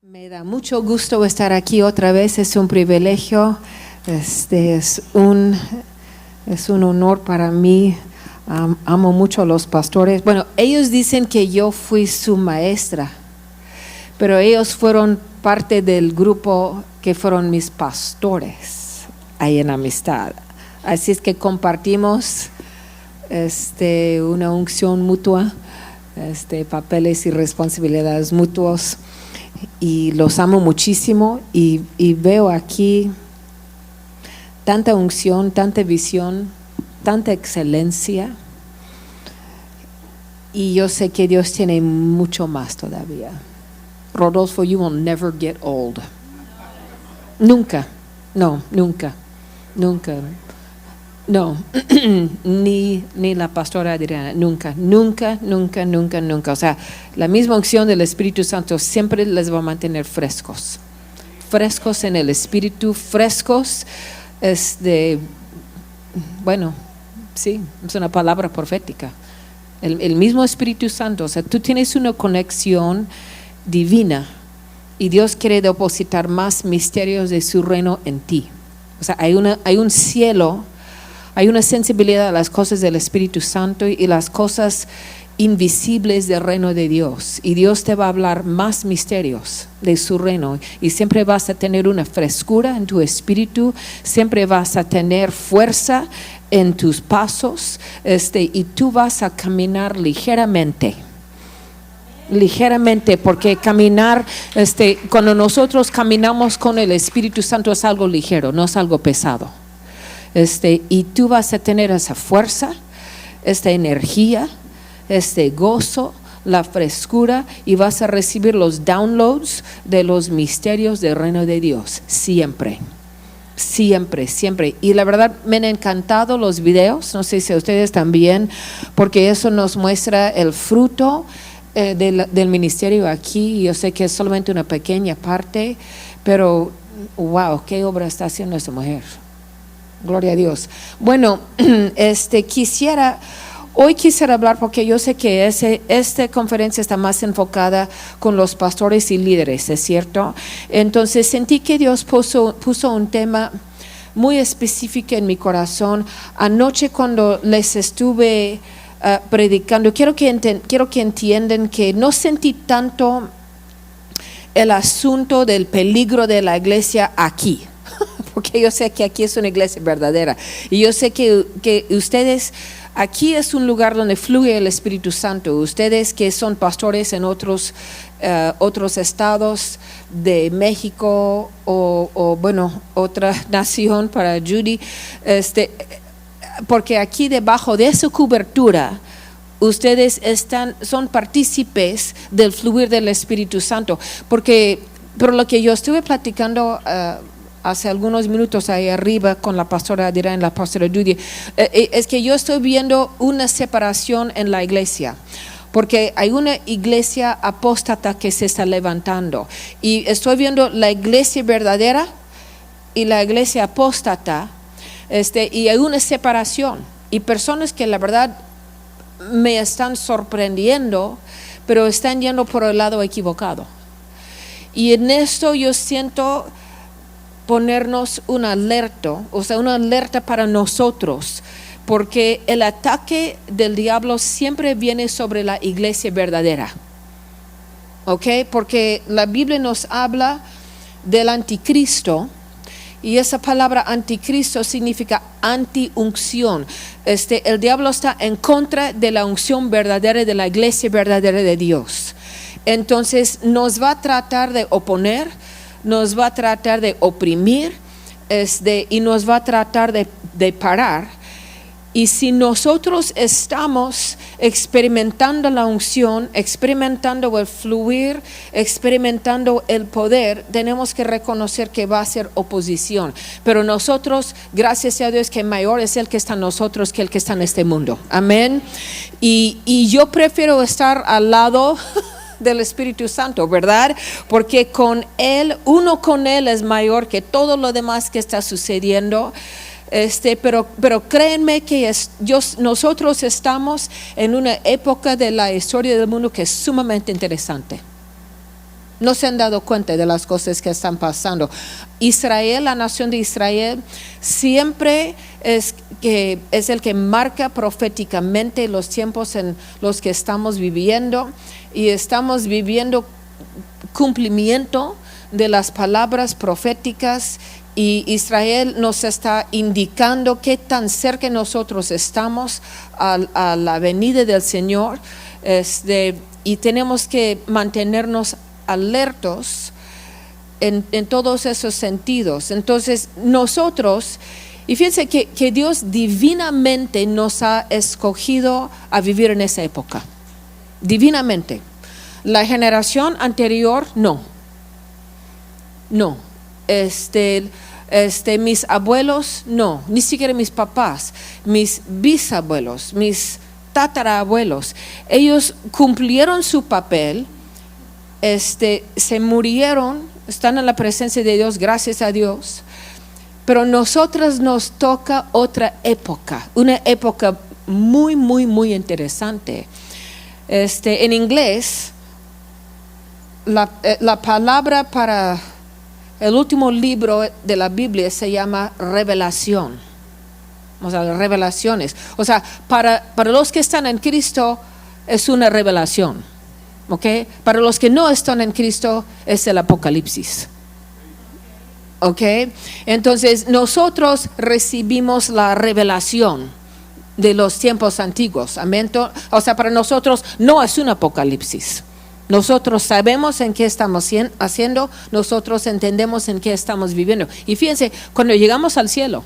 Me da mucho gusto estar aquí otra vez, es un privilegio, es un honor para mí. Amo mucho a los pastores. Bueno, ellos dicen que yo fui su maestra, pero ellos fueron parte del grupo que fueron mis pastores ahí en Amistad. Así es que compartimos una unción mutua, papeles y responsabilidades mutuos. Y los amo muchísimo y veo aquí tanta unción, tanta visión, tanta excelencia, y yo sé que Dios tiene mucho más todavía. Rodolfo, you will never get old. Nunca, no, nunca, nunca. No, ni la pastora Adriana, nunca. O sea, la misma unción del Espíritu Santo siempre les va a mantener frescos en el Espíritu, frescos. Bueno, sí, es una palabra profética. El mismo Espíritu Santo, o sea, tú tienes una conexión divina y Dios quiere depositar más misterios de su reino en ti. O sea, hay un cielo. Hay una sensibilidad a las cosas del Espíritu Santo y las cosas invisibles del reino de Dios. Y Dios te va a hablar más misterios de su reino. Y siempre vas a tener una frescura en tu espíritu. Siempre vas a tener fuerza en tus pasos. Y tú vas a caminar ligeramente, porque caminar, cuando nosotros caminamos con el Espíritu Santo es algo ligero, no es algo pesado. Y tú vas a tener esa fuerza, esta energía, este gozo, la frescura, y vas a recibir los downloads de los misterios del reino de Dios, siempre. Y la verdad me han encantado los videos, no sé si a ustedes también, porque eso nos muestra el fruto del ministerio aquí. Yo sé que es solamente una pequeña parte, pero wow, qué obra está haciendo esta mujer. Gloria a Dios. Bueno, hoy quisiera hablar, porque yo sé que esta conferencia está más enfocada con los pastores y líderes, ¿es cierto? Entonces sentí que Dios puso un tema muy específico en mi corazón. Anoche cuando les estuve predicando, quiero que entiendan que no sentí tanto el asunto del peligro de la iglesia aquí. Porque yo sé que aquí es una iglesia verdadera. Y yo sé que ustedes, aquí es un lugar donde fluye el Espíritu Santo. Ustedes que son pastores en otros estados de México o bueno, otra nación para Judy, porque aquí debajo de esa cobertura, ustedes son partícipes del fluir del Espíritu Santo. Pero lo que yo estuve platicando hace algunos minutos ahí arriba con la pastora Adriana y la pastora Judy, es que yo estoy viendo una separación en la iglesia, porque hay una iglesia apóstata que se está levantando, y estoy viendo la iglesia verdadera y la iglesia apóstata, y hay una separación, y personas que la verdad me están sorprendiendo, pero están yendo por el lado equivocado. Y en esto yo siento ponernos una alerta para nosotros, porque el ataque del diablo siempre viene sobre la iglesia verdadera, ¿ok? Porque la Biblia nos habla del anticristo, y esa palabra anticristo significa antiunción. El diablo está en contra de la unción verdadera de la iglesia verdadera de Dios. Entonces nos va a tratar de oponer, nos va a tratar de oprimir, y nos va a tratar de parar. Y si nosotros estamos experimentando la unción, experimentando el fluir, experimentando el poder, tenemos que reconocer que va a ser oposición. Pero nosotros, gracias a Dios, que mayor es el que está en nosotros que el que está en este mundo. Amén. Y yo prefiero estar al lado del Espíritu Santo, ¿verdad? Porque con Él es mayor que todo lo demás que está sucediendo. Pero créanme que nosotros estamos en una época de la historia del mundo que es sumamente interesante. No se han dado cuenta de las cosas que están pasando. Israel, la nación de Israel, siempre es el que marca proféticamente los tiempos en los que estamos viviendo, y estamos viviendo cumplimiento de las palabras proféticas, y Israel nos está indicando qué tan cerca nosotros estamos a la venida del Señor, y tenemos que mantenernos alertos en todos esos sentidos. Entonces nosotros, y fíjense que Dios divinamente nos ha escogido a vivir en esa época, divinamente. La generación anterior no, mis abuelos no, ni siquiera mis papás, mis bisabuelos, mis tatarabuelos, ellos cumplieron su papel, se murieron, están en la presencia de Dios, gracias a Dios. Pero nosotros nos toca otra época, una época muy, muy, muy interesante. En inglés, la palabra para el último libro de la Biblia se llama revelación. O sea, revelaciones. O sea, para los que están en Cristo es una revelación. ¿Ok? Para los que no están en Cristo es el Apocalipsis. ¿Ok? Entonces nosotros recibimos la revelación de los tiempos antiguos. Amén. O sea, para nosotros no es un Apocalipsis. Nosotros sabemos en qué estamos haciendo, nosotros entendemos en qué estamos viviendo. Y fíjense, cuando llegamos al cielo,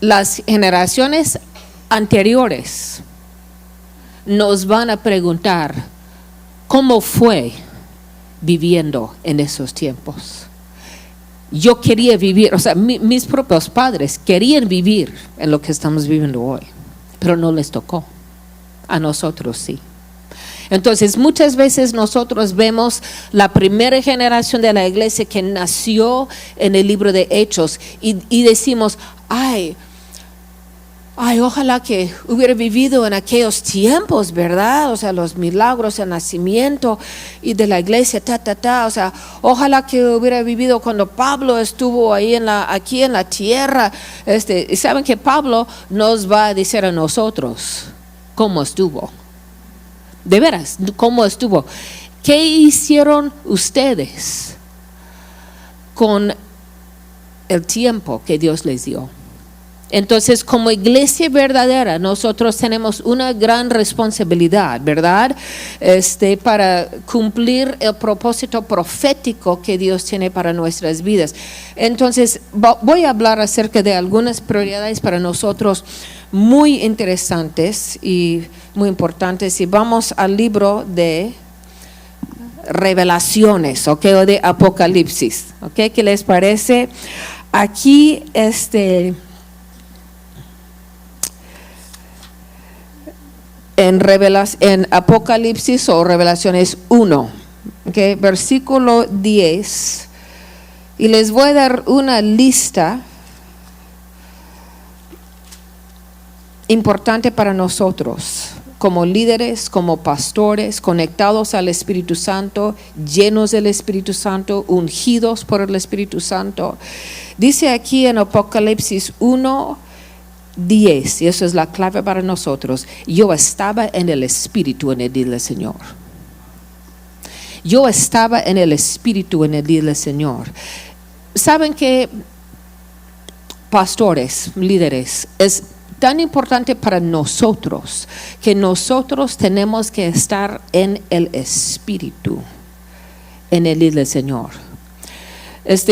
las generaciones anteriores nos van a preguntar cómo fue viviendo en esos tiempos. Yo quería vivir, o sea, mis propios padres querían vivir en lo que estamos viviendo hoy, pero no les tocó. A nosotros sí. Entonces muchas veces nosotros vemos la primera generación de la iglesia que nació en el libro de Hechos y decimos, ay, ojalá que hubiera vivido en aquellos tiempos, ¿verdad? O sea, los milagros, el nacimiento y de la iglesia, o sea, ojalá que hubiera vivido cuando Pablo estuvo ahí aquí en la tierra. Y saben que Pablo nos va a decir a nosotros cómo estuvo. De veras, ¿cómo estuvo? ¿Qué hicieron ustedes con el tiempo que Dios les dio? Entonces, como iglesia verdadera, nosotros tenemos una gran responsabilidad, ¿verdad? Para cumplir el propósito profético que Dios tiene para nuestras vidas. Entonces, voy a hablar acerca de algunas prioridades para nosotros muy interesantes y muy importantes. Y vamos al libro de Revelaciones, ¿ok? O de Apocalipsis, ¿ok? ¿Qué les parece? Aquí, en Apocalipsis o Revelaciones 1, ¿okay? Versículo 10, y les voy a dar una lista importante para nosotros como líderes, como pastores, conectados al Espíritu Santo, llenos del Espíritu Santo, ungidos por el Espíritu Santo. Dice aquí en Apocalipsis 1:10, y eso es la clave para nosotros: yo estaba en el Espíritu en el día del Señor. Yo estaba en el Espíritu en el día del Señor. ¿Saben que, pastores, líderes, es tan importante para nosotros que nosotros tenemos que estar en el Espíritu en el día del Señor?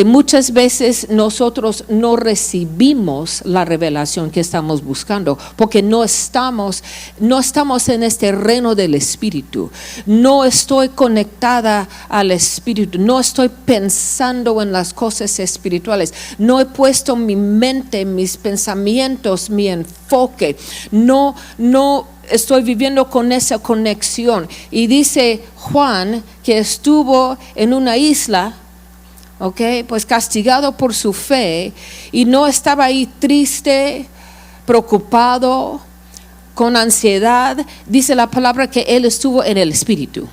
Muchas veces nosotros no recibimos la revelación que estamos buscando porque no estamos en este reino del Espíritu. No estoy conectada al Espíritu, no estoy pensando en las cosas espirituales, no he puesto mi mente, mis pensamientos, mi enfoque, no estoy viviendo con esa conexión. Y dice Juan que estuvo en una isla, pues castigado por su fe, y no estaba ahí triste, preocupado, con ansiedad. Dice la palabra que él estuvo en el Espíritu.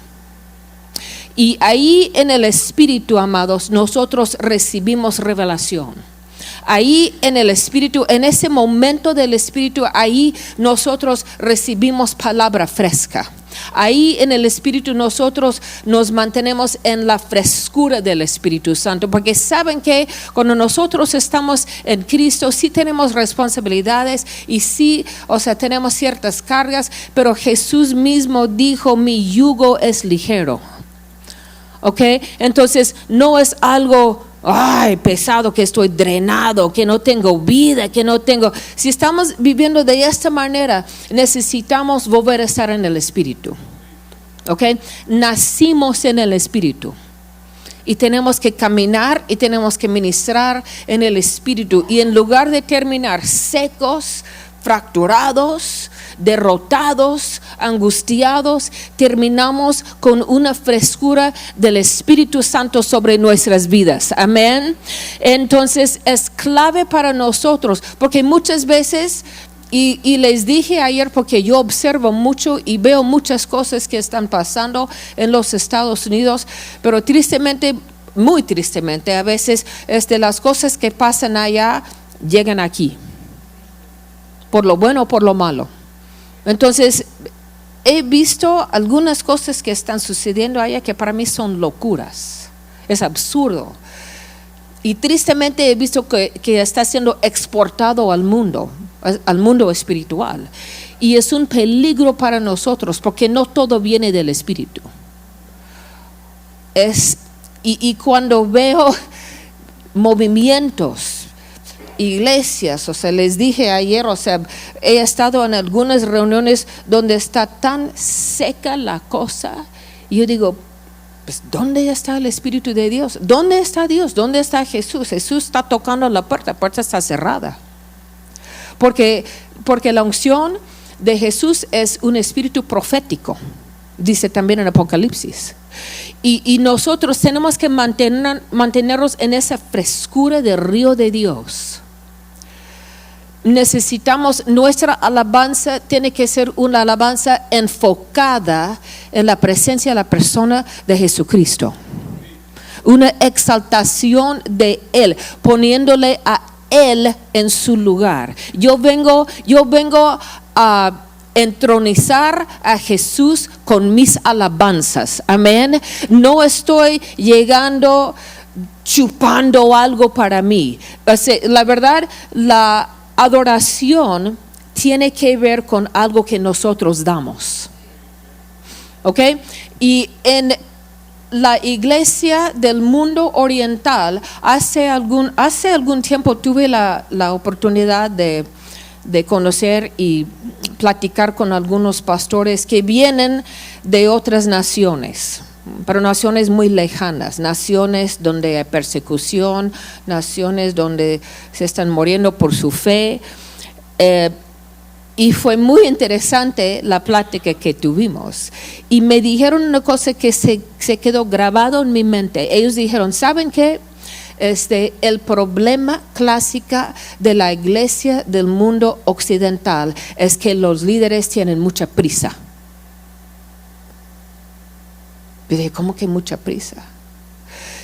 Y ahí en el Espíritu, amados, nosotros recibimos revelación. Ahí en el Espíritu, en ese momento del Espíritu, ahí nosotros recibimos palabra fresca. Ahí en el Espíritu nosotros nos mantenemos en la frescura del Espíritu Santo, porque saben que cuando nosotros estamos en Cristo sí tenemos responsabilidades y sí, o sea, tenemos ciertas cargas, pero Jesús mismo dijo, mi yugo es ligero. ¿Ok? Entonces no es algo pesado, que estoy drenado, que no tengo vida, que no tengo. Si estamos viviendo de esta manera, necesitamos volver a estar en el Espíritu. ¿Ok? Nacimos en el Espíritu. Y tenemos que caminar y tenemos que ministrar en el Espíritu. Y en lugar de terminar secos, fracturados, derrotados, angustiados, terminamos con una frescura del Espíritu Santo sobre nuestras vidas. Amén. Entonces es clave para nosotros, porque muchas veces, y les dije ayer, porque yo observo mucho y veo muchas cosas que están pasando en los Estados Unidos, pero tristemente, muy tristemente, a veces las cosas que pasan allá llegan aquí, por lo bueno o por lo malo. Entonces, he visto algunas cosas que están sucediendo allá que para mí son locuras. Es absurdo. Y tristemente he visto que está siendo exportado al mundo espiritual. Y es un peligro para nosotros, porque no todo viene del Espíritu. Y cuando veo movimientos, iglesias, o sea, les dije ayer, o sea, he estado en algunas reuniones donde está tan seca la cosa, y yo digo, pues, ¿dónde está el Espíritu de Dios? ¿Dónde está Dios? ¿Dónde está Jesús? Jesús está tocando la puerta está cerrada. Porque la unción de Jesús es un espíritu profético, dice también en Apocalipsis. Y nosotros tenemos que mantenernos en esa frescura del río de Dios. Necesitamos, nuestra alabanza tiene que ser una alabanza enfocada en la presencia de la persona de Jesucristo. Una exaltación de Él, poniéndole a Él en su lugar. Yo vengo a entronizar a Jesús con mis alabanzas. Amén. No estoy llegando chupando algo para mí. La verdad, la adoración tiene que ver con algo que nosotros damos. ¿Ok? Y en la iglesia del mundo oriental, hace algún tiempo tuve la oportunidad de conocer y platicar con algunos pastores que vienen de otras naciones, pero naciones muy lejanas, naciones donde hay persecución, naciones donde se están muriendo por su fe. Y fue muy interesante la plática que tuvimos. Y me dijeron una cosa que se quedó grabado en mi mente. Ellos dijeron, ¿saben qué? El problema clásico de la iglesia del mundo occidental es que los líderes tienen mucha prisa. Yo dije, ¿cómo que mucha prisa?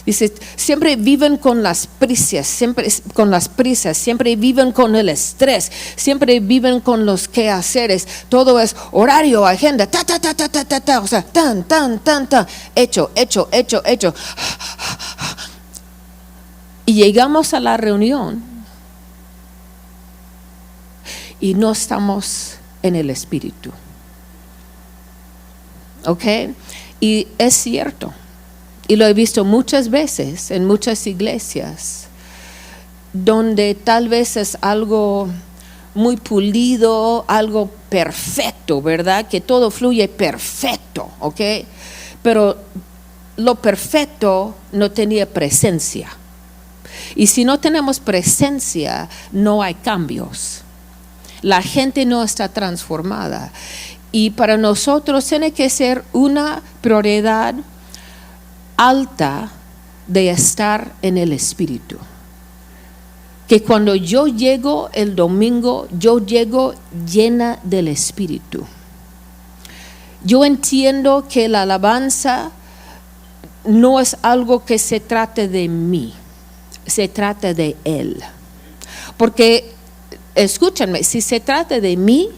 Dice, siempre viven con las prisas, siempre viven con el estrés, siempre viven con los quehaceres. Todo es horario, agenda, o sea, tan, hecho. Y llegamos a la reunión y no estamos en el Espíritu. ¿Ok? Y es cierto. Y lo he visto muchas veces en muchas iglesias donde tal vez es algo muy pulido, algo perfecto, ¿verdad? Que todo fluye perfecto, ¿ok? Pero lo perfecto no tenía presencia. Y si no tenemos presencia, no hay cambios. La gente no está transformada. Y para nosotros tiene que ser una prioridad alta de estar en el Espíritu. Que cuando yo llego el domingo, yo llego llena del Espíritu. Yo entiendo que la alabanza no es algo que se trate de mí, se trata de Él. Porque, escúchenme, si se trata de mí,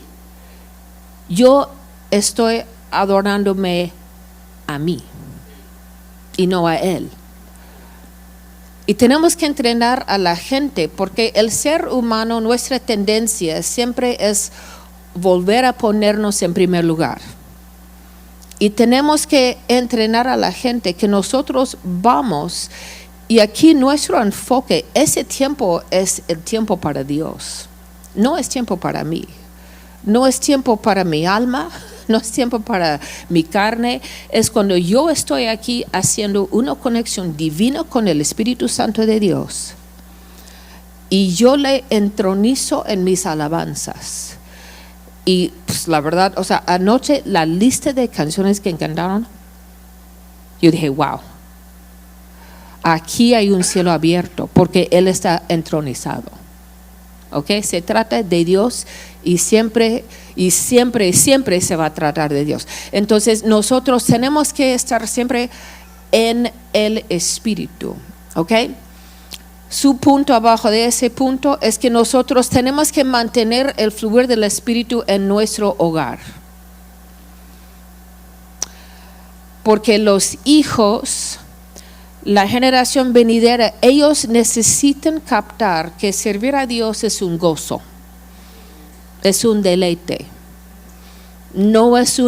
yo estoy adorándome a mí y no a Él. Y tenemos que entrenar a la gente, porque el ser humano, nuestra tendencia siempre es volver a ponernos en primer lugar. Y tenemos que entrenar a la gente que nosotros vamos, y aquí nuestro enfoque, ese tiempo es el tiempo para Dios. No es tiempo para mí. No es tiempo para mi alma, no es tiempo para mi carne. Es cuando yo estoy aquí haciendo una conexión divina con el Espíritu Santo de Dios. Y yo le entronizo en mis alabanzas. Y pues, la verdad, o sea, anoche la lista de canciones que cantaron, yo dije, wow, aquí hay un cielo abierto porque Él está entronizado. ¿Ok? Se trata de Dios y siempre se va a tratar de Dios. Entonces nosotros tenemos que estar siempre en el Espíritu. ¿Ok? Su punto abajo de ese punto es que nosotros tenemos que mantener el fluir del Espíritu en nuestro hogar. Porque los hijos, la generación venidera, ellos necesitan captar que servir a Dios es un gozo, es un deleite. No es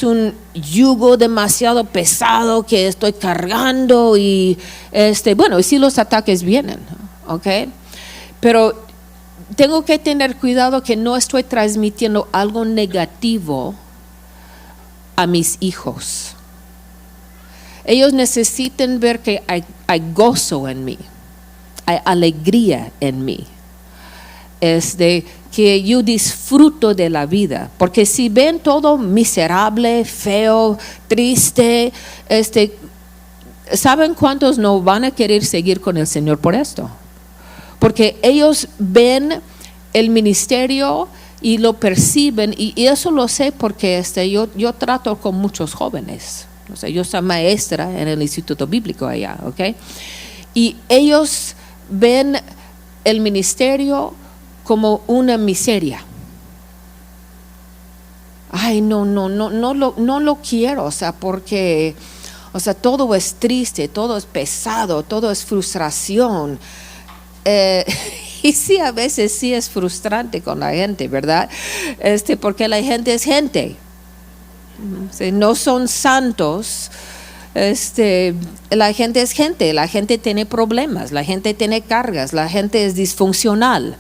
un yugo demasiado pesado que estoy cargando y bueno, sí los ataques vienen, ¿ok? Pero tengo que tener cuidado que no estoy transmitiendo algo negativo a mis hijos. Ellos necesitan ver que hay gozo en mí, hay alegría en mí. Que yo disfruto de la vida, porque si ven todo miserable, feo, triste, ¿saben cuántos no van a querer seguir con el Señor por esto? Porque ellos ven el ministerio y lo perciben, y eso lo sé porque yo trato con muchos jóvenes. O sea, yo soy maestra en el Instituto Bíblico allá, ¿ok? Y ellos ven el ministerio como una miseria. Ay, no lo quiero, o sea, porque, o sea, todo es triste, todo es pesado, todo es frustración. Y sí, a veces sí es frustrante con la gente, ¿verdad? Porque la gente es gente. No son santos. La gente es gente, la gente tiene problemas, la gente tiene cargas, la gente es disfuncional.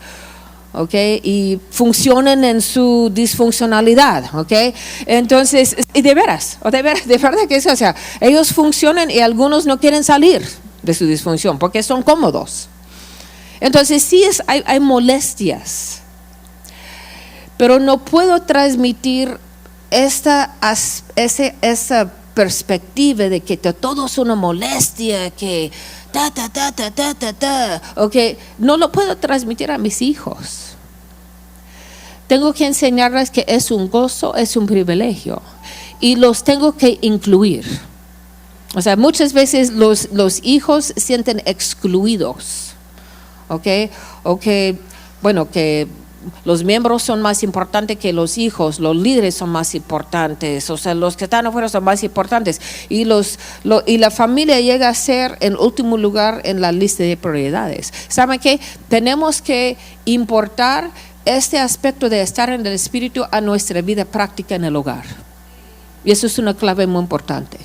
Okay, y funcionan en su disfuncionalidad, okay. Entonces, y de verdad que es, o sea, ellos funcionan y algunos no quieren salir de su disfunción porque son cómodos. Entonces, sí hay molestias, pero no puedo transmitir esa perspectiva de que todo es una molestia, que okay, no lo puedo transmitir a mis hijos. Tengo que enseñarles que es un gozo, es un privilegio, y los tengo que incluir. O sea, muchas veces los hijos se sienten excluidos, okay, bueno, que los miembros son más importantes que los hijos, los líderes son más importantes, o sea, los que están afuera son más importantes, y la familia llega a ser en último lugar en la lista de prioridades. ¿Saben qué? Tenemos que importar este aspecto de estar en el Espíritu a nuestra vida práctica en el hogar, y eso es una clave muy importante,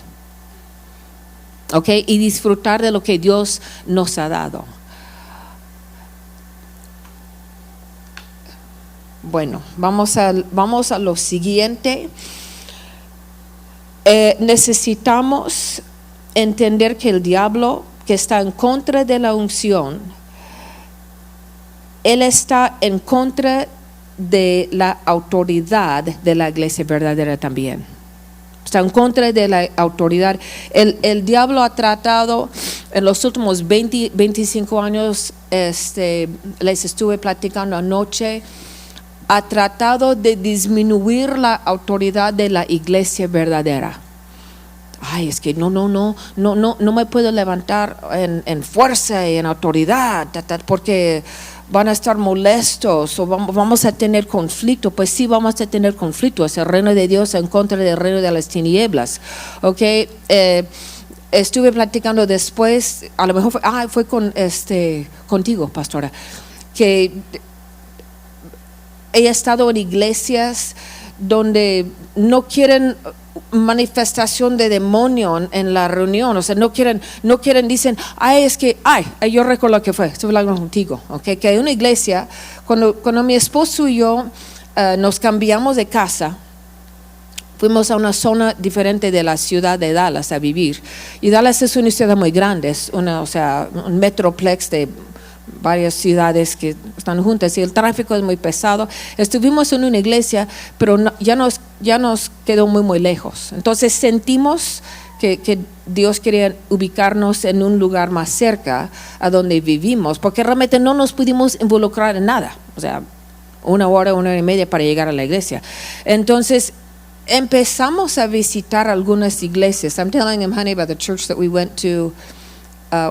¿ok? Y disfrutar de lo que Dios nos ha dado. Bueno, vamos a lo siguiente. Necesitamos entender que el diablo, que está en contra de la unción, él está en contra de la autoridad de la iglesia verdadera también. Está en contra de la autoridad. El diablo ha tratado en los últimos 25 años, les estuve platicando anoche, ha tratado de disminuir la autoridad de la iglesia verdadera. ay, es que no me puedo levantar en fuerza y en autoridad, porque van a estar molestos o vamos a tener conflicto. Pues sí, vamos a tener conflicto. Es el reino de Dios en contra del reino de las tinieblas. ¿Ok? Estuve platicando después, a lo mejor fue contigo, pastora, que he estado en iglesias donde no quieren manifestación de demonio en la reunión, o sea, no quieren, dicen, yo recuerdo que fue, estuve hablando contigo, okay, que hay una iglesia, cuando mi esposo y yo nos cambiamos de casa, fuimos a una zona diferente de la ciudad de Dallas a vivir, y Dallas es una ciudad muy grande, es un metroplex de varias ciudades que están juntas y el tráfico es muy pesado. Estuvimos en una iglesia, pero ya nos quedó muy lejos. Entonces sentimos que Dios quería ubicarnos en un lugar más cerca a donde vivimos, porque realmente no nos pudimos involucrar en nada. O sea, 1 hora y media para llegar a la iglesia. Entonces empezamos a visitar algunas iglesias. I'm telling him, honey, about the church that we went to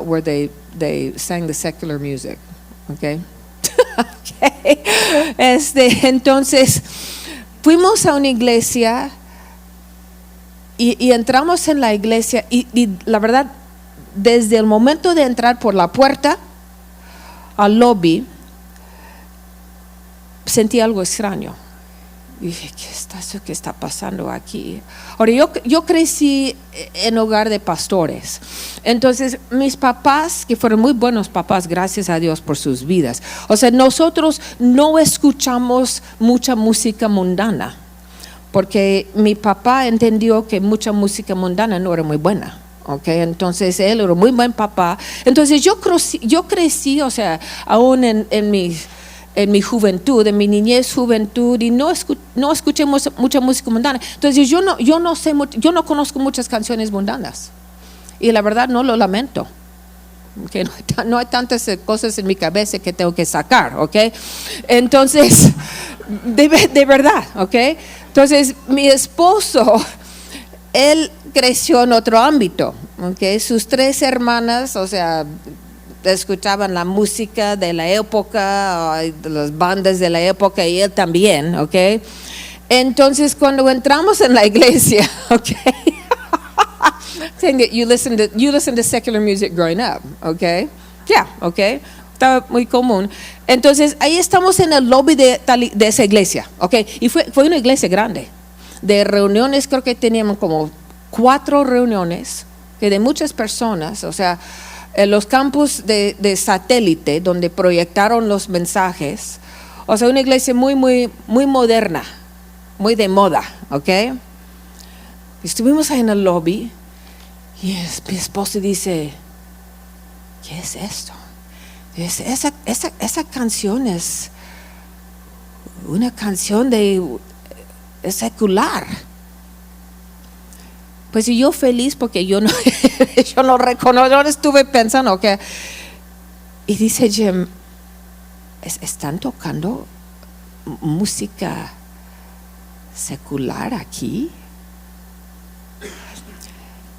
where they sang the secular music, okay? Okay. Entonces fuimos a una iglesia y entramos en la iglesia y la verdad, desde el momento de entrar por la puerta al lobby, sentí algo extraño. Dije, ¿qué está pasando aquí? Ahora, yo crecí en hogar de pastores. Entonces, mis papás, que fueron muy buenos papás, gracias a Dios por sus vidas. O sea, nosotros no escuchamos mucha música mundana, porque mi papá entendió que mucha música mundana no era muy buena. Okay, entonces él era muy buen papá. Entonces yo crecí, o sea, aún en mi juventud, en mi niñez, juventud, y no escuché mucha música mundana. Entonces yo no conozco muchas canciones mundanas. Y la verdad no lo lamento. Okay, no hay tantas cosas en mi cabeza que tengo que sacar, ¿ok? Entonces, de verdad, ¿ok? Entonces, mi esposo, él creció en otro ámbito, ¿ok? Sus 3 hermanas, o sea, escuchaban la música de la época, de las bandas de la época, y él también, ¿ok? Entonces, cuando entramos en la iglesia, ¿ok? Saying that you listen to secular music growing up, ¿ok? Yeah, ¿ok? Estaba muy común. Entonces, ahí estamos en el lobby de esa iglesia, ¿ok? Y fue una iglesia grande. De reuniones, creo que teníamos como 4 reuniones, que de muchas personas, o sea, en los campus de satélite donde proyectaron los mensajes, o sea, una iglesia muy moderna, muy de moda, ¿ok? Estuvimos ahí en el lobby y mi esposo dice, ¿qué es esto? Esa canción es una canción es secular. Pues y yo feliz porque yo no reconozco, no estuve pensando que. Y dice Jim, ¿están tocando música secular aquí?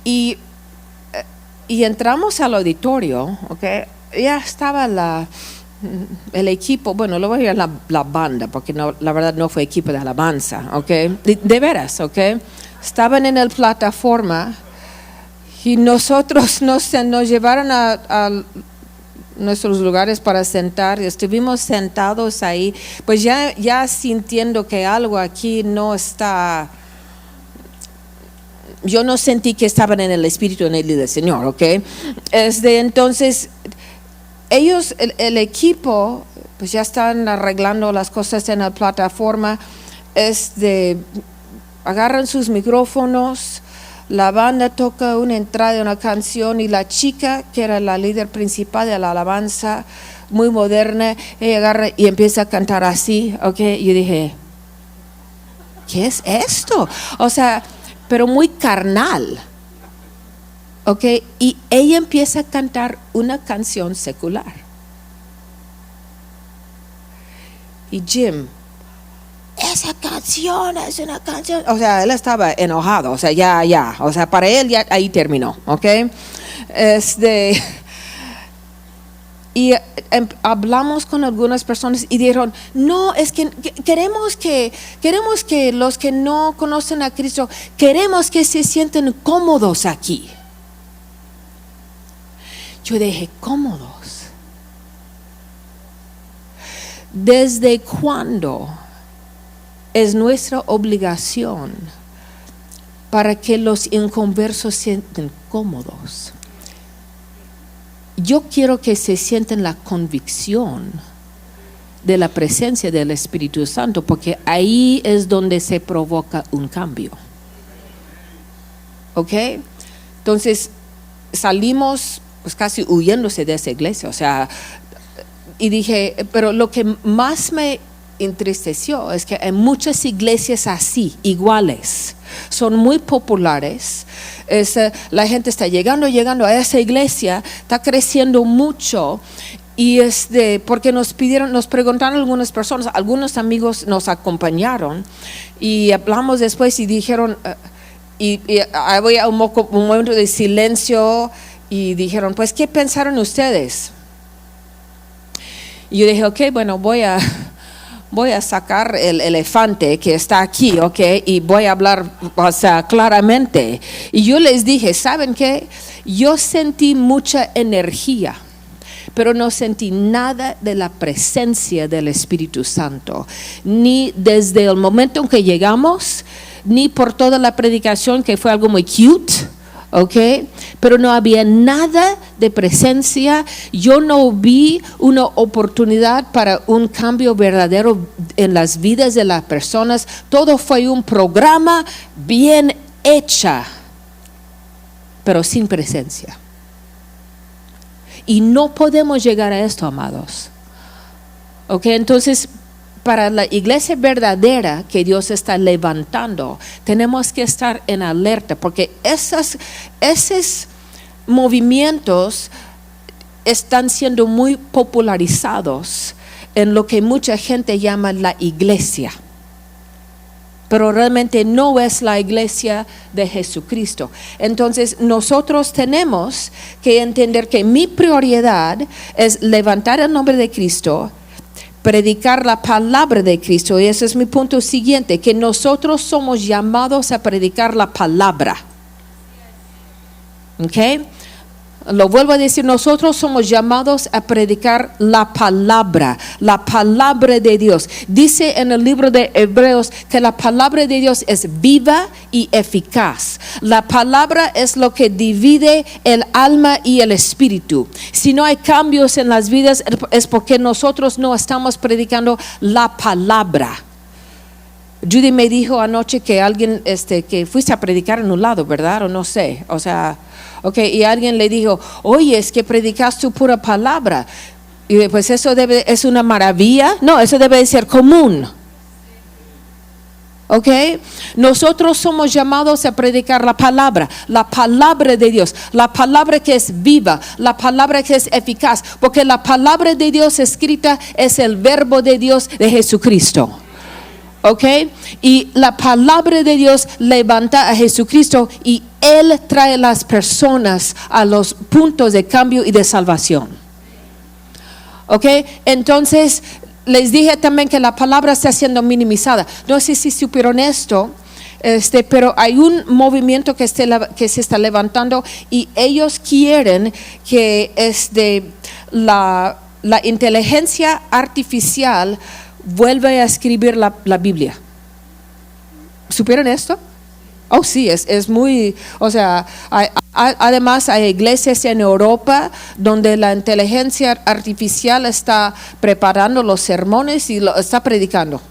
Y entramos al auditorio, ¿ok? Ya estaba el equipo, bueno, lo voy a llamar la banda, porque la verdad no fue equipo de alabanza, ¿ok? De veras, ¿ok? Estaban en la plataforma y nosotros nos llevaron a nuestros lugares para sentar y estuvimos sentados ahí, pues ya sintiendo que algo aquí no está. Yo no sentí que estaban en el Espíritu en el del Señor, ¿ok? Entonces, ellos, el equipo, pues ya están arreglando las cosas en la plataforma, agarran sus micrófonos, la banda toca una entrada de una canción y la chica, que era la líder principal de la alabanza, muy moderna, ella agarra y empieza a cantar así, ¿ok? Yo dije, ¿qué es esto? O sea, pero muy carnal, ¿ok? Y ella empieza a cantar una canción secular. Y Jim, esa esa canción es una canción. O sea, él estaba enojado, o sea, ya. O sea, para él ya ahí terminó, ¿ok? Y hablamos con algunas personas y dijeron, no, es que queremos que los que no conocen a Cristo, queremos que se sienten cómodos aquí. Yo dije, ¿cómodos? ¿Desde cuándo es nuestra obligación para que los inconversos se sienten cómodos? Yo quiero que se sientan la convicción de la presencia del Espíritu Santo, porque ahí es donde se provoca un cambio. ¿Ok? Entonces salimos pues casi huyéndose de esa iglesia, o sea, y dije, pero lo que más me entristeció es que hay muchas iglesias así, iguales, son muy populares. La gente está llegando a esa iglesia, está creciendo mucho. Y porque nos preguntaron algunas personas, algunos amigos nos acompañaron y hablamos después y dijeron, y había un momento de silencio y dijeron, pues, ¿qué pensaron ustedes? Y yo dije, ok, bueno, voy a sacar el elefante que está aquí, ok, y voy a hablar, o sea, claramente. Y yo les dije, ¿saben qué? Yo sentí mucha energía, pero no sentí nada de la presencia del Espíritu Santo, ni desde el momento en que llegamos, ni por toda la predicación, que fue algo muy cute, ¿ok? Pero no había nada de presencia. Yo no vi una oportunidad para un cambio verdadero en las vidas de las personas. Todo fue un programa bien hecho, pero sin presencia. Y no podemos llegar a esto, amados. ¿Ok? Entonces, para la iglesia verdadera que Dios está levantando, tenemos que estar en alerta, porque esos movimientos están siendo muy popularizados en lo que mucha gente llama la iglesia, pero realmente no es la iglesia de Jesucristo. Entonces nosotros tenemos que entender que mi prioridad es levantar el nombre de Cristo, predicar la palabra de Cristo, y ese es mi punto siguiente, que nosotros somos llamados a predicar la palabra. ¿Ok? Lo vuelvo a decir, nosotros somos llamados a predicar la palabra de Dios. Dice en el libro de Hebreos que la palabra de Dios es viva y eficaz. La palabra es lo que divide el alma y el espíritu. Si no hay cambios en las vidas es porque nosotros no estamos predicando la palabra. Judy me dijo anoche que alguien, que fuiste a predicar en un lado, ¿verdad? O no sé, o sea, ok, y alguien le dijo, oye, es que predicas tu pura palabra. Y pues eso es una maravilla. No, eso debe de ser común. Ok, nosotros somos llamados a predicar la palabra de Dios, la palabra que es viva, la palabra que es eficaz, porque la palabra de Dios escrita es el verbo de Dios de Jesucristo. ¿Ok? Y la palabra de Dios levanta a Jesucristo y Él trae las personas a los puntos de cambio y de salvación. ¿Ok? Entonces, les dije también que la palabra está siendo minimizada. No sé si supieron esto, pero hay un movimiento que se está levantando y ellos quieren que la inteligencia artificial vuelve a escribir la Biblia. ¿Supieron esto? Oh, sí, es muy, o sea, además hay iglesias en Europa donde la inteligencia artificial está preparando los sermones y lo está predicando.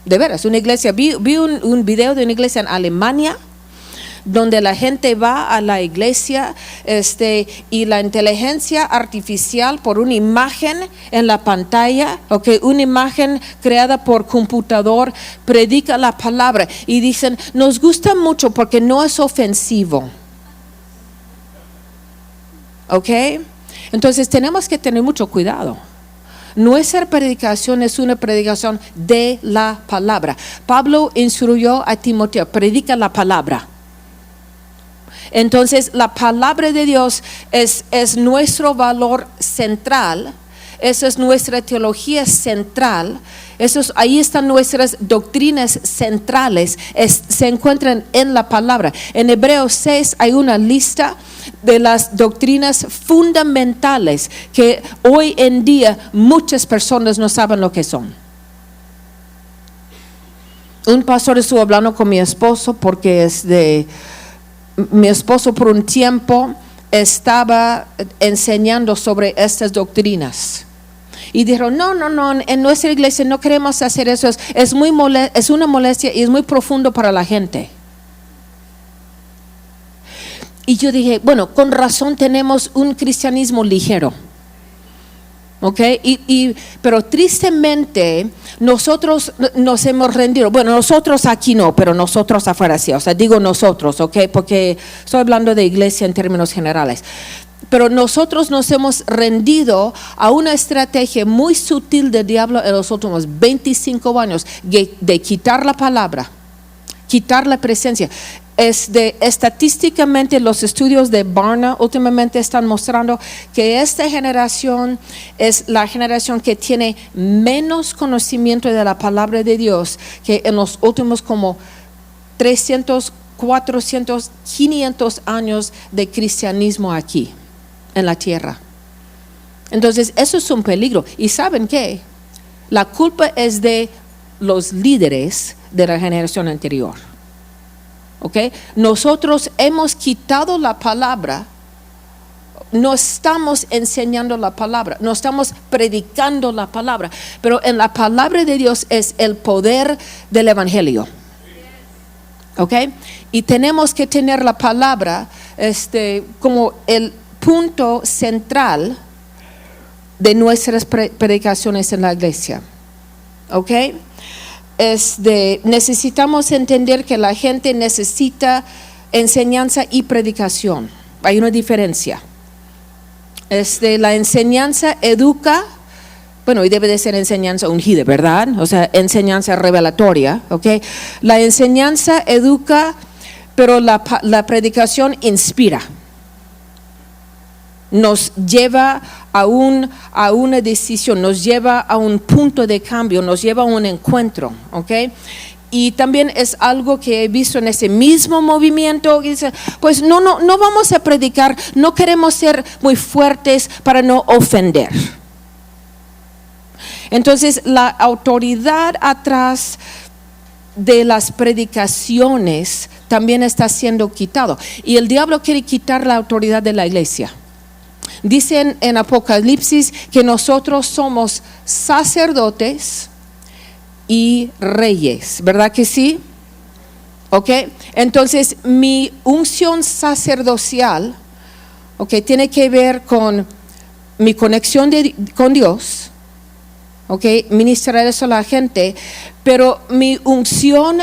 De veras, una iglesia, vi un video de una iglesia en Alemania donde la gente va a la iglesia y la inteligencia artificial por una imagen en la pantalla, una imagen creada por computador, predica la palabra y dicen, nos gusta mucho porque no es ofensivo. ¿Ok? Entonces tenemos que tener mucho cuidado. Nuestra predicación es una predicación de la palabra. Pablo instruyó a Timoteo, predica la palabra. Entonces, la palabra de Dios es nuestro valor central. Esa es nuestra teología central. Ahí están nuestras doctrinas centrales. Se encuentran en la palabra. En Hebreos 6 hay una lista de las doctrinas fundamentales que hoy en día muchas personas no saben lo que son. Un pastor estuvo hablando con mi esposo porque mi esposo por un tiempo estaba enseñando sobre estas doctrinas. Y dijeron, no, en nuestra iglesia no queremos hacer eso, es una molestia y es muy profundo para la gente. Y yo dije, bueno, con razón tenemos un cristianismo ligero. ¿Ok? Pero tristemente nosotros nos hemos rendido. Bueno, nosotros aquí no, pero nosotros afuera sí. O sea, digo nosotros, ¿ok? Porque estoy hablando de iglesia en términos generales. Pero nosotros nos hemos rendido a una estrategia muy sutil del diablo en los últimos 25 años de quitar la palabra, quitar la presencia. Estadísticamente los estudios de Barna últimamente están mostrando que esta generación es la generación que tiene menos conocimiento de la palabra de Dios que en los últimos como 300, 400, 500 años de cristianismo aquí en la tierra. Entonces eso es un peligro. ¿Y saben qué? La culpa es de los líderes de la generación anterior. ¿Ok? Nosotros hemos quitado la palabra, no estamos enseñando la palabra, no estamos predicando la palabra, pero en la palabra de Dios es el poder del evangelio. ¿Ok? Y tenemos que tener la palabra como el punto central de nuestras predicaciones en la iglesia. ¿Ok? Necesitamos entender que la gente necesita enseñanza y predicación. Hay una diferencia. La enseñanza educa, bueno, y debe de ser enseñanza ungida, ¿verdad? O sea, enseñanza revelatoria, ¿ok? La enseñanza educa, pero la predicación inspira. Nos lleva a una decisión, nos lleva a un punto de cambio, nos lleva a un encuentro, ¿ok? Y también es algo que he visto en ese mismo movimiento, que dice, pues no vamos a predicar, no queremos ser muy fuertes para no ofender. Entonces la autoridad atrás de las predicaciones también está siendo quitado. Y el diablo quiere quitar la autoridad de la iglesia. Dicen en Apocalipsis que nosotros somos sacerdotes y reyes, ¿verdad que sí? ¿Ok? Entonces mi unción sacerdotal, ¿ok?, tiene que ver con mi conexión con Dios, ¿ok?, ministrar eso a la gente, pero mi unción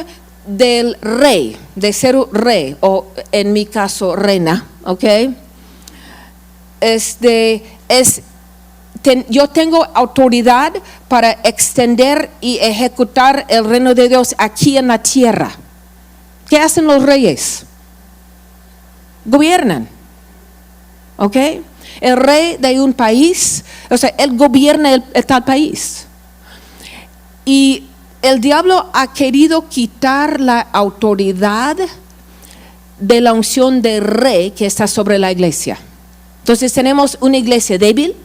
del rey, de ser rey, o en mi caso reina, ¿ok?, yo tengo autoridad para extender y ejecutar el reino de Dios aquí en la tierra. ¿Qué hacen los reyes? Gobiernan. ¿Ok? El rey de un país, o sea, él gobierna el tal país. Y el diablo ha querido quitar la autoridad de la unción del rey que está sobre la iglesia. Entonces tenemos una iglesia débil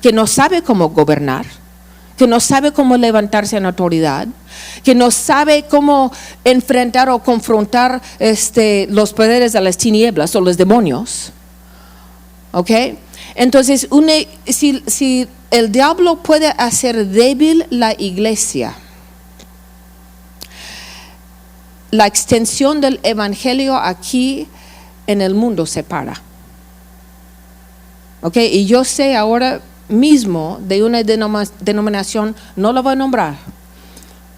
que no sabe cómo gobernar, que no sabe cómo levantarse en autoridad, que no sabe cómo enfrentar o confrontar los poderes de las tinieblas o los demonios. ¿Ok? Entonces, si el diablo puede hacer débil la iglesia, la extensión del evangelio aquí en el mundo se para. ¿Ok? Y yo sé ahora mismo de una denominación, no la voy a nombrar,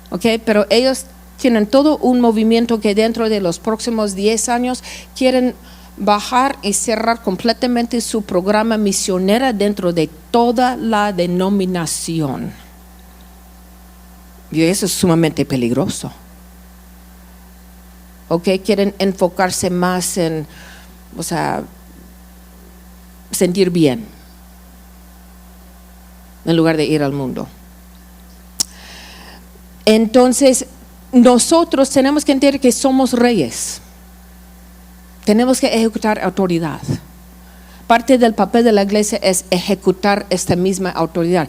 ¿ok?, pero ellos tienen todo un movimiento que dentro de los próximos 10 años quieren bajar y cerrar completamente su programa misionera dentro de toda la denominación. Y eso es sumamente peligroso. ¿Ok? Quieren enfocarse más en, sentir bien, en lugar de ir al mundo. Entonces, nosotros tenemos que entender que somos reyes. Tenemos que ejecutar autoridad. Parte del papel de la iglesia es ejecutar esta misma autoridad.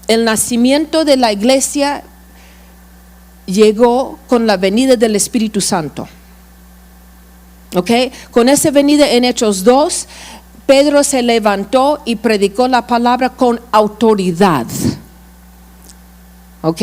El nacimiento de la iglesia llegó con la venida del Espíritu Santo. ¿Ok? Con esa venida en Hechos 2, Pedro se levantó y predicó la palabra con autoridad. ¿Ok?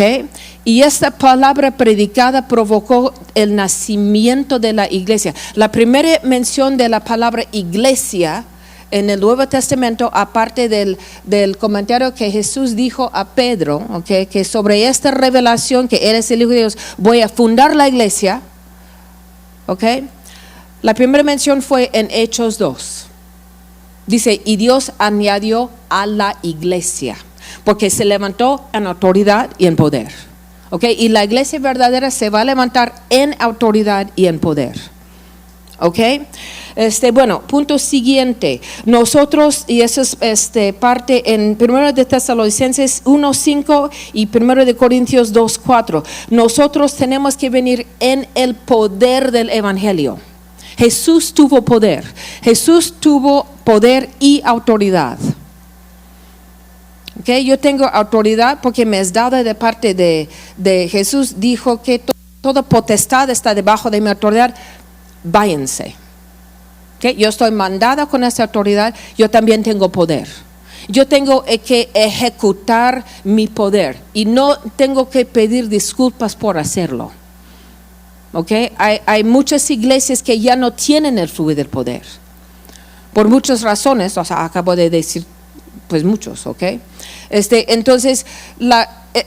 Y esta palabra predicada provocó el nacimiento de la iglesia. La primera mención de la palabra iglesia en el Nuevo Testamento, aparte del comentario que Jesús dijo a Pedro, ¿okay? Que sobre esta revelación que eres el Hijo de Dios, voy a fundar la iglesia. ¿Ok? La primera mención fue en Hechos 2. Dice, y Dios añadió a la iglesia, porque se levantó en autoridad y en poder. ¿Ok? Y la iglesia verdadera se va a levantar en autoridad y en poder. ¿Ok? Bueno, punto siguiente. Nosotros, y eso es parte en 1 de Tesalonicenses 1:5 y 1 de Corintios 2:4. Nosotros tenemos que venir en el poder del evangelio. Jesús tuvo poder. Jesús tuvo poder y autoridad. Okay, yo tengo autoridad porque me es dada de parte de Jesús. Dijo que toda potestad está debajo de mi autoridad. Váyanse. Okay, yo estoy mandada con esa autoridad. Yo también tengo poder. Yo tengo que ejecutar mi poder y no tengo que pedir disculpas por hacerlo. Okay, hay muchas iglesias que ya no tienen el fluir del poder por muchas razones. Acabo de decir pues muchos, ¿ok? Entonces,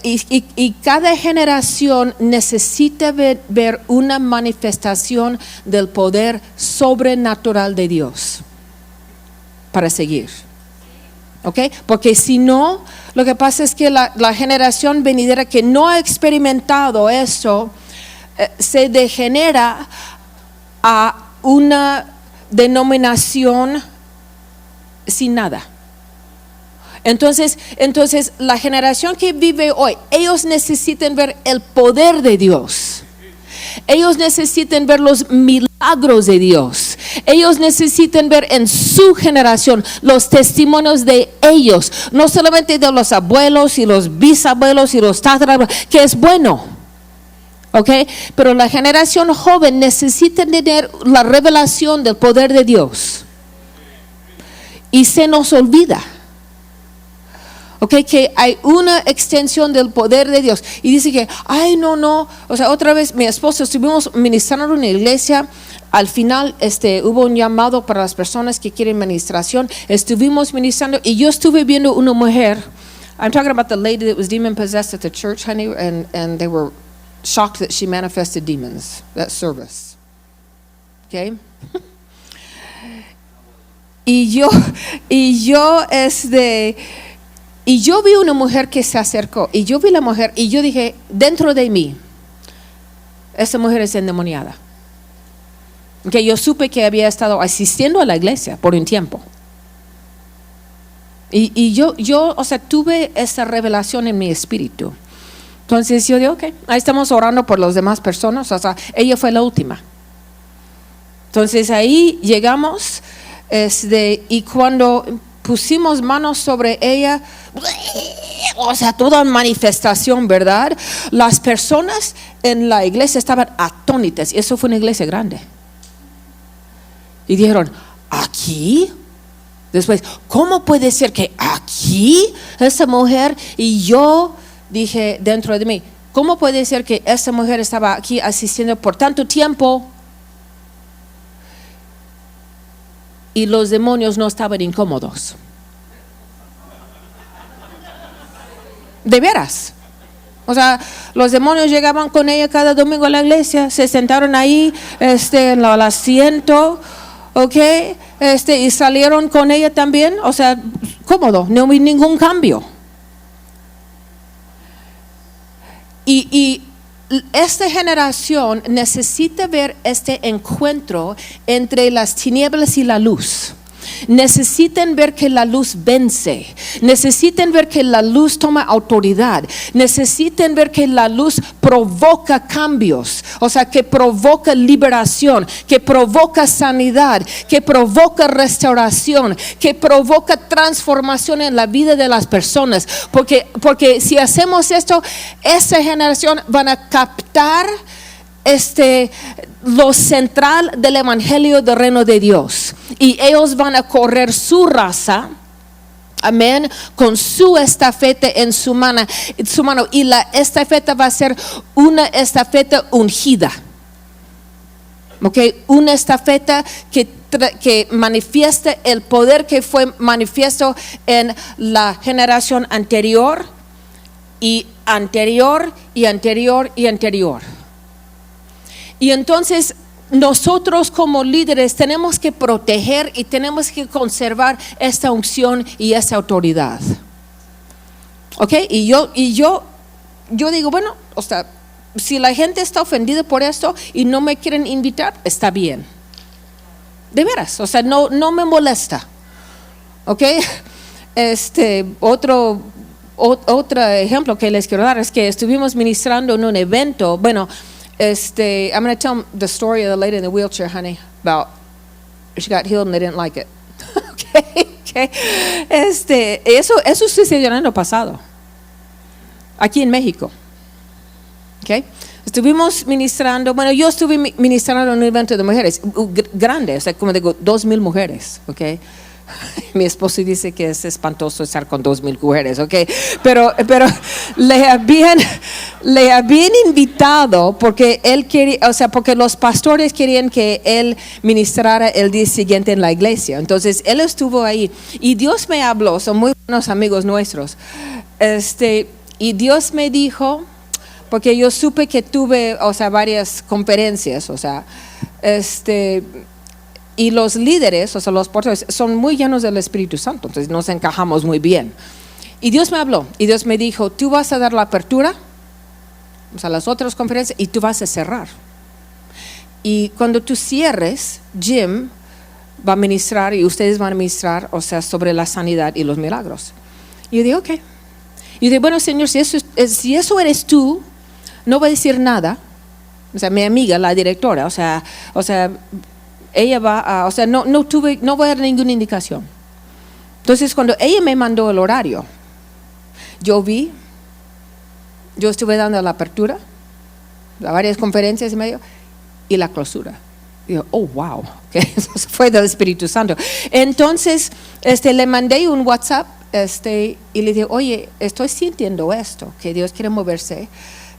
y cada generación necesita ver una manifestación del poder sobrenatural de Dios para seguir, ¿ok? Porque si no, lo que pasa es que la generación venidera que no ha experimentado eso, se degenera a una denominación sin nada. Entonces la generación que vive hoy, ellos necesitan ver el poder de Dios. Ellos necesitan ver los milagros de Dios. Ellos necesitan ver en su generación los testimonios de ellos, no solamente de los abuelos y los bisabuelos y los tatarabuelos, que es bueno, ¿ok? Pero la generación joven necesita tener la revelación del poder de Dios. Y se nos olvida. Okay, que hay una extensión del poder de Dios. Y dice que, no. Otra vez mi esposo, estuvimos ministrando en una iglesia. Al final hubo un llamado para las personas que quieren ministración. Estuvimos ministrando y yo estuve viendo una mujer. I'm talking about the lady that was demon possessed at the church, honey, and they were shocked that she manifested demons that service. Okay? Y yo vi una mujer que se acercó y yo vi la mujer y yo dije, dentro de mí, esa mujer es endemoniada. Que yo supe que había estado asistiendo a la iglesia por un tiempo. Y yo tuve esa revelación en mi espíritu. Entonces yo digo, ahí estamos orando por las demás personas. Ella fue la última. Entonces ahí llegamos, y cuando pusimos manos sobre ella, toda manifestación, ¿verdad? Las personas en la iglesia estaban atónitas. Eso fue una iglesia grande. Y dijeron, ¿aquí? Después, ¿cómo puede ser que aquí esa mujer? Y yo dije dentro de mí, ¿cómo puede ser que esa mujer estaba aquí asistiendo por tanto tiempo y los demonios no estaban incómodos? De veras. Los demonios llegaban con ella cada domingo a la iglesia, se sentaron ahí en el asiento, ¿ok? Y salieron con ella también, o sea, cómodo, no hay ningún cambio. Y esta generación necesita ver este encuentro entre las tinieblas y la luz. Necesitan ver que la luz vence. Necesitan ver que la luz toma autoridad. Necesitan ver que la luz provoca cambios. O sea, que provoca liberación, que provoca sanidad, que provoca restauración, que provoca transformación en la vida de las personas. Porque si hacemos esto, esa generación van a captar lo central del evangelio del reino de Dios, y ellos van a correr su raza, amén, con su estafeta en su mano, y la estafeta va a ser una estafeta ungida, okay, una estafeta que manifiesta el poder que fue manifiesto en la generación anterior y anterior y anterior y anterior. Y entonces nosotros como líderes tenemos que proteger y tenemos que conservar esta unción y esta autoridad. ¿Ok? Y yo digo, bueno, o sea, si la gente está ofendida por esto y no me quieren invitar, está bien. De veras, o sea, no me molesta. ¿Ok? Otro ejemplo que les quiero dar es que estuvimos ministrando en un evento, bueno, I'm going to tell the story of the lady in the wheelchair, honey, about she got healed and they didn't like it. Okay. Eso sucedió el año pasado, aquí en México. Okay. Estuvimos ministrando, bueno, yo estuve ministrando en un evento de mujeres, grande, o sea, como digo, 2,000 mujeres, okay. Mi esposo dice que es espantoso estar con 2,000 mujeres, ¿ok? Pero le habían invitado porque él quería, o sea, porque los pastores querían que él ministrara el día siguiente en la iglesia. Entonces él estuvo ahí y Dios me habló, son muy buenos amigos nuestros. Y Dios me dijo, porque yo supe que tuve, o sea, varias conferencias, o sea, y los líderes, o sea, los pastores, son muy llenos del Espíritu Santo, entonces nos encajamos muy bien. Y Dios me habló, y Dios me dijo, tú vas a dar la apertura, o sea, las otras conferencias, y tú vas a cerrar. Y cuando tú cierres, Jim va a ministrar, y ustedes van a ministrar, o sea, sobre la sanidad y los milagros. Y yo dije, ok. Y yo dije, bueno, Señor, si eso eres tú, no voy a decir nada. O sea, mi amiga, la directora, o sea, ella va a, o sea, no voy a dar ninguna indicación. Entonces, cuando ella me mandó el horario, yo estuve dando la apertura, varias conferencias y medio, y la clausura. Y yo, oh, wow, okay. Eso fue del Espíritu Santo. Entonces, le mandé un WhatsApp, y le dije, oye, estoy sintiendo esto, que Dios quiere moverse,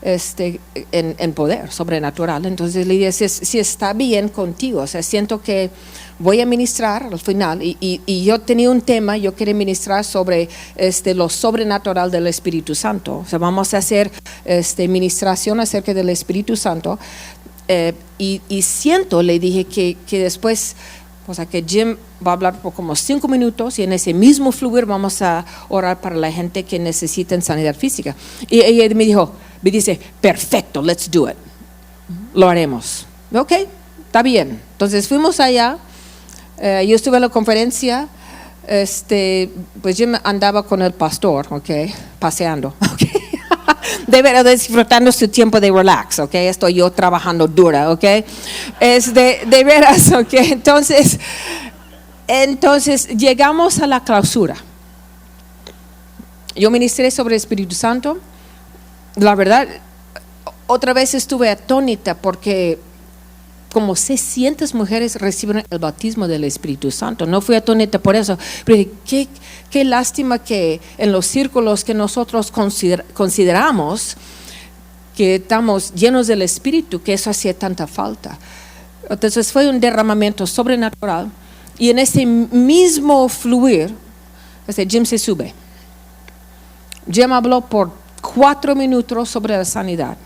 en poder sobrenatural. Entonces le dije, si está bien contigo, o sea, siento que voy a ministrar al final, y yo tenía un tema, yo quería ministrar sobre lo sobrenatural del Espíritu Santo, o sea, vamos a hacer ministración acerca del Espíritu Santo, y siento, le dije que después, o sea, que Jim va a hablar por como 5 minutos, y en ese mismo fluir vamos a orar para la gente que necesita sanidad física. Y ella me dice, perfecto, let's do it. Lo haremos. Ok, está bien. Entonces fuimos allá, yo estuve en la conferencia, pues Jim andaba con el pastor, ok, paseando, ok. De verdad, disfrutando su tiempo de relax, ok. Estoy yo trabajando dura, ok. De veras, ok. Entonces llegamos a la clausura. Yo ministré sobre el Espíritu Santo. La verdad, otra vez estuve atónita porque como 600 mujeres reciben el bautismo del Espíritu Santo. No fui atónita por eso, pero qué lástima que en los círculos que nosotros consideramos que estamos llenos del Espíritu, que eso hacía tanta falta. Entonces fue un derramamiento sobrenatural, y en ese mismo fluir, Jim se sube. Jim habló por 4 minutos sobre la sanidad.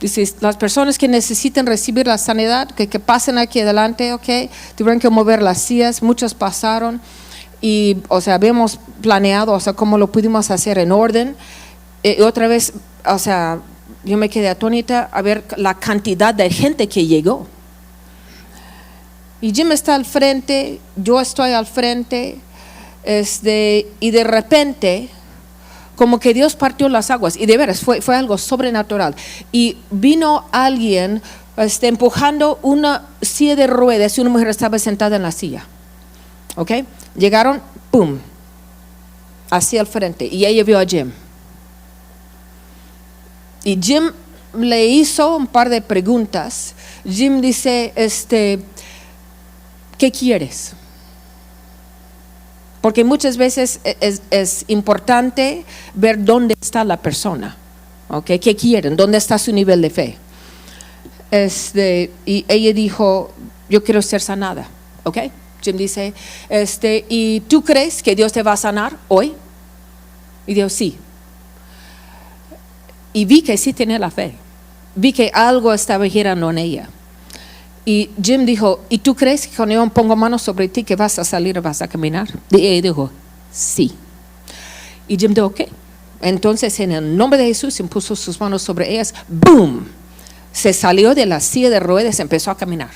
Dice, las personas que necesiten recibir la sanidad, que pasen aquí adelante, ok. Tuvieron que mover las sillas, muchos pasaron. Y, o sea, habíamos planeado, o sea, cómo lo pudimos hacer en orden. Y otra vez, o sea, yo me quedé atónita a ver la cantidad de gente que llegó. Y Jim está al frente, yo estoy al frente, y de repente, como que Dios partió las aguas, y de veras fue algo sobrenatural. Y vino alguien empujando una silla de ruedas y una mujer estaba sentada en la silla. ¿Ok? Llegaron, ¡pum!, hacia el frente, y ella vio a Jim. Y Jim le hizo un par de preguntas. Jim dice, ¿qué quieres? Porque muchas veces es importante ver dónde está la persona, ¿okay? ¿Qué quieren? ¿Dónde está su nivel de fe? Y ella dijo, yo quiero ser sanada, ¿ok? Jim dice, ¿y tú crees que Dios te va a sanar hoy? Y dijo, sí. Y vi que sí tenía la fe. Vi que algo estaba girando en ella. Y Jim dijo, ¿y tú crees que cuando yo pongo manos sobre ti que vas a salir y vas a caminar? Y ella dijo, sí. Y Jim dijo, ok. Entonces en el nombre de Jesús impuso sus manos sobre ellas. ¡Boom! Se salió de la silla de ruedas y empezó a caminar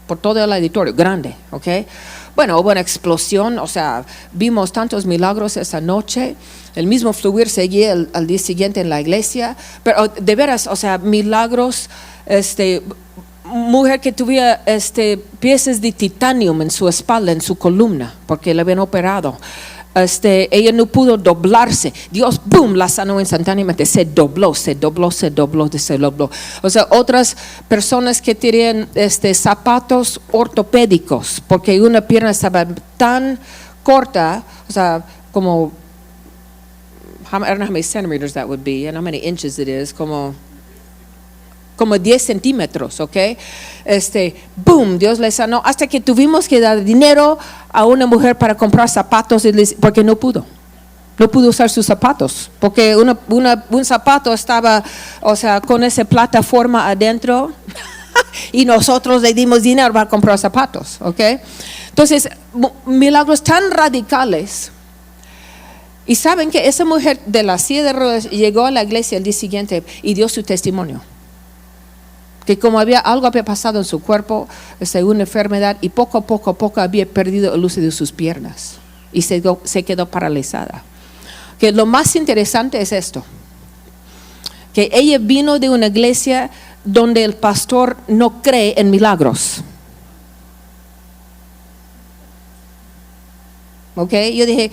por todo el auditorio, grande, ok. Bueno, hubo una explosión, o sea, vimos tantos milagros esa noche. El mismo fluir seguía al día siguiente en la iglesia. Pero de veras, o sea, milagros, mujer que tuviera piezas de titanio en su espalda, en su columna, porque le habían operado. Ella no pudo doblarse. Dios, boom, la sanó instantáneamente. Se dobló. O sea, otras personas que tenían zapatos ortopédicos, porque una pierna estaba tan corta, o sea, como, I don't know how many centimeters that would be, and how many inches it is, como 10 centímetros, ¿ok? Boom, Dios le sanó, hasta que tuvimos que dar dinero a una mujer para comprar zapatos, porque no pudo usar sus zapatos, porque un zapato estaba, o sea, con esa plataforma adentro, y nosotros le dimos dinero para comprar zapatos, ¿ok? Entonces, milagros tan radicales. Y saben que esa mujer de la silla de ruedas llegó a la iglesia el día siguiente y dio su testimonio. Que como algo había pasado en su cuerpo, una enfermedad, y poco a poco había perdido el uso de sus piernas y se quedó paralizada. Que lo más interesante es esto, que ella vino de una iglesia donde el pastor no cree en milagros. ¿Ok? Yo dije,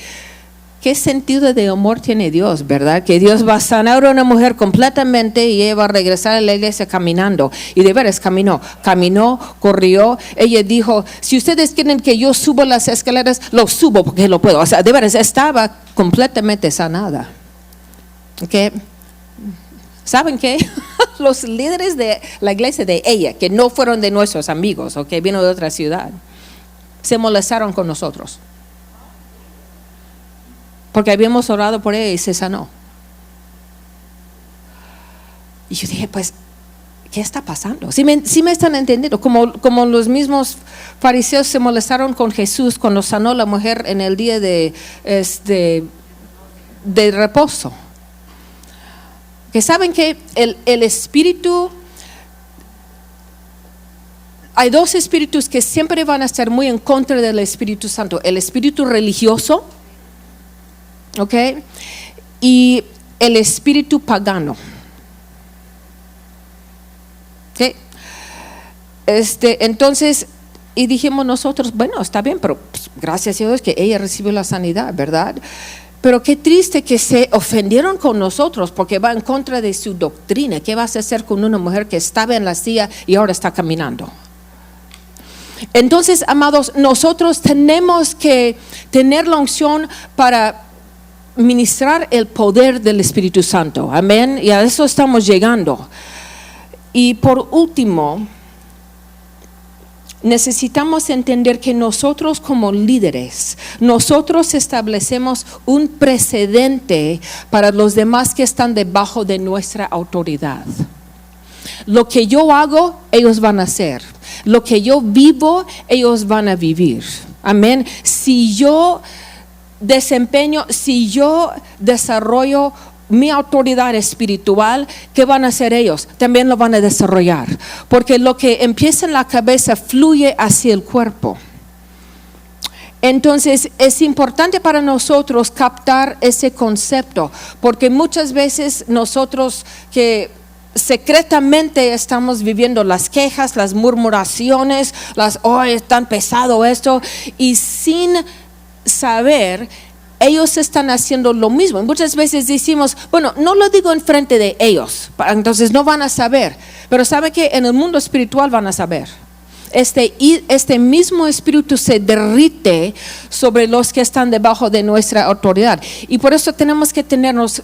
¿qué sentido de amor tiene Dios, verdad? Que Dios va a sanar a una mujer completamente y ella va a regresar a la iglesia caminando. Y de veras caminó, corrió. Ella dijo, si ustedes quieren que yo suba las escaleras, lo subo porque lo puedo. O sea, de veras estaba completamente sanada. ¿Okay? ¿Saben qué? Los líderes de la iglesia de ella, que no fueron de nuestros amigos, ¿ok? Vino de otra ciudad, se molestaron con nosotros. Porque habíamos orado por ella y se sanó. Y yo dije, pues, ¿qué está pasando? ¿Sí me están entendiendo? Como los mismos fariseos se molestaron con Jesús cuando sanó la mujer en el día de reposo. Que saben que el espíritu, hay dos espíritus que siempre van a estar muy en contra del Espíritu Santo. El espíritu religioso, ¿ok? Y el espíritu pagano. ¿Ok? Entonces, y dijimos nosotros, bueno, está bien, pero pues, gracias a Dios que ella recibió la sanidad, ¿verdad? Pero qué triste que se ofendieron con nosotros porque va en contra de su doctrina. ¿Qué vas a hacer con una mujer que estaba en la silla y ahora está caminando? Entonces, amados, nosotros tenemos que tener la unción para ministrar el poder del Espíritu Santo. Amén. Y a eso estamos llegando. Y por último, necesitamos entender que nosotros como líderes, nosotros establecemos un precedente para los demás que están debajo de nuestra autoridad. Lo que yo hago, ellos van a hacer. Lo que yo vivo, ellos van a vivir. Amén. Si yo desarrollo mi autoridad espiritual, ¿qué van a hacer ellos? También lo van a desarrollar. Porque lo que empieza en la cabeza fluye hacia el cuerpo. Entonces es importante para nosotros captar ese concepto, porque muchas veces nosotros que secretamente estamos viviendo las quejas, las murmuraciones, es tan pesado esto, y sin saber, ellos están haciendo lo mismo. Muchas veces decimos, bueno, no lo digo enfrente de ellos, entonces no van a saber, pero sabe que en el mundo espiritual van a saber. Este mismo espíritu se derrite sobre los que están debajo de nuestra autoridad. Y por eso tenemos que tenernos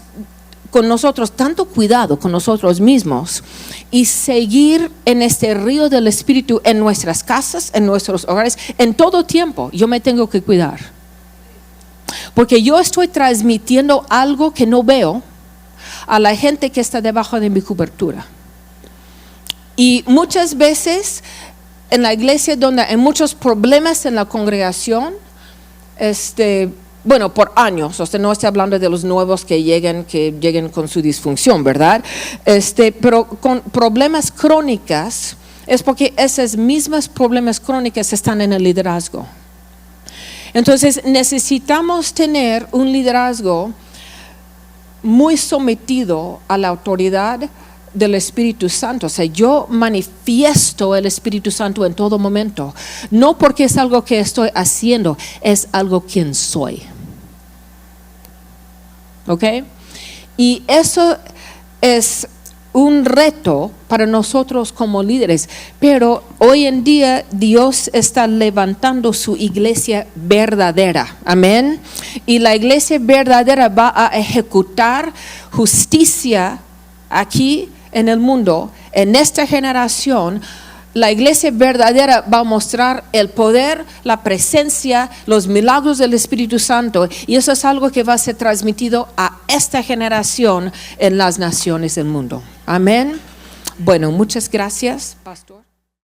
con nosotros tanto cuidado con nosotros mismos y seguir en este río del espíritu en nuestras casas, en nuestros hogares, en todo tiempo. Yo me tengo que cuidar. Porque yo estoy transmitiendo algo que no veo a la gente que está debajo de mi cobertura. Y muchas veces en la iglesia donde hay muchos problemas en la congregación, por años, no estoy hablando de los nuevos que lleguen con su disfunción, ¿verdad? Pero con problemas crónicas, es porque esos mismos problemas crónicos están en el liderazgo. Entonces necesitamos tener un liderazgo muy sometido a la autoridad del Espíritu Santo. O sea, yo manifiesto el Espíritu Santo en todo momento, no porque es algo que estoy haciendo, es algo quien soy. ¿Ok? Y eso es un reto para nosotros como líderes, pero hoy en día Dios está levantando su iglesia verdadera, amén, y la iglesia verdadera va a ejecutar justicia aquí en el mundo. En esta generación la iglesia verdadera va a mostrar el poder, la presencia, los milagros del Espíritu Santo, y eso es algo que va a ser transmitido a esta generación en las naciones del mundo. Amén. Bueno, muchas gracias, pastor.